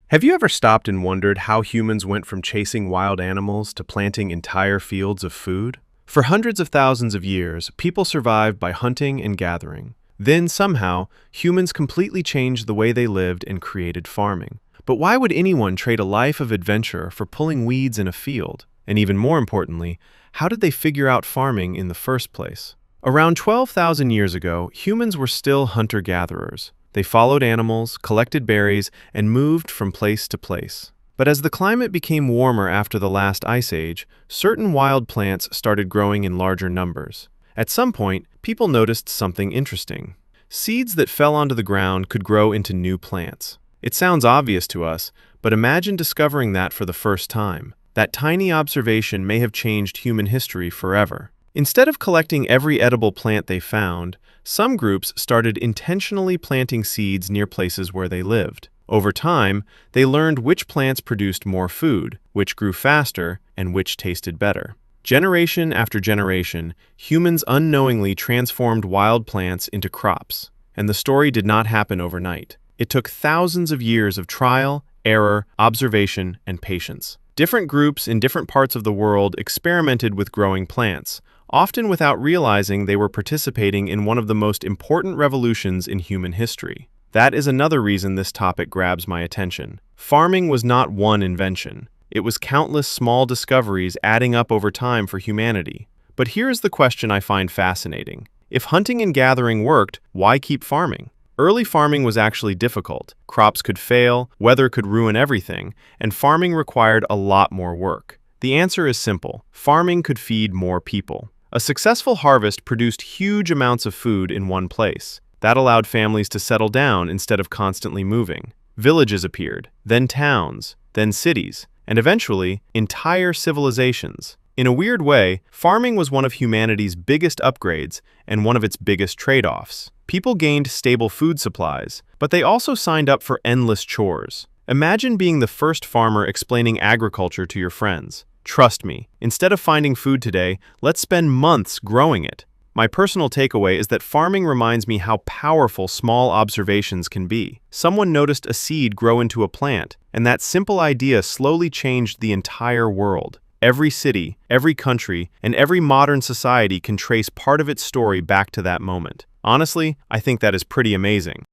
Have you ever stopped and wondered how humans went from chasing wild animals to planting entire fields of food? For hundreds of thousands of years, people survived by hunting and gathering. Then, somehow, humans completely changed the way they lived and created farming. But why would anyone trade a life of adventure for pulling weeds in a field? And even more importantly, how did they figure out farming in the first place? Around 12,000 years ago, humans were still hunter-gatherers. They followed animals, collected berries, and moved from place to place. But as the climate became warmer after the last ice age, certain wild plants started growing in larger numbers. At some point, people noticed something interesting. Seeds that fell onto the ground could grow into new plants. It sounds obvious to us, but imagine discovering that for the first time. That tiny observation may have changed human history forever. Instead of collecting every edible plant they found, some groups started intentionally planting seeds near places where they lived. Over time, they learned which plants produced more food, which grew faster, and which tasted better. Generation after generation, humans unknowingly transformed wild plants into crops. And the story did not happen overnight. It took thousands of years of trial, error, observation, and patience. Different groups in different parts of the world experimented with growing plants, often without realizing they were participating in one of the most important revolutions in human history. That is another reason this topic grabs my attention. Farming was not one invention. It was countless small discoveries adding up over time for humanity. But here's the question I find fascinating. If hunting and gathering worked, why keep farming? Early farming was actually difficult. Crops could fail, weather could ruin everything, and farming required a lot more work. The answer is simple. Farming could feed more people. A successful harvest produced huge amounts of food in one place. That allowed families to settle down instead of constantly moving. Villages appeared, then towns, then cities, and eventually, entire civilizations. In a weird way, farming was one of humanity's biggest upgrades and one of its biggest trade-offs. People gained stable food supplies, but they also signed up for endless chores. Imagine being the first farmer explaining agriculture to your friends. Trust me, instead of finding food today, let's spend months growing it. My personal takeaway is that farming reminds me how powerful small observations can be. Someone noticed a seed grow into a plant, and that simple idea slowly changed the entire world. Every city, every country, and every modern society can trace part of its story back to that moment. Honestly, I think that is pretty amazing.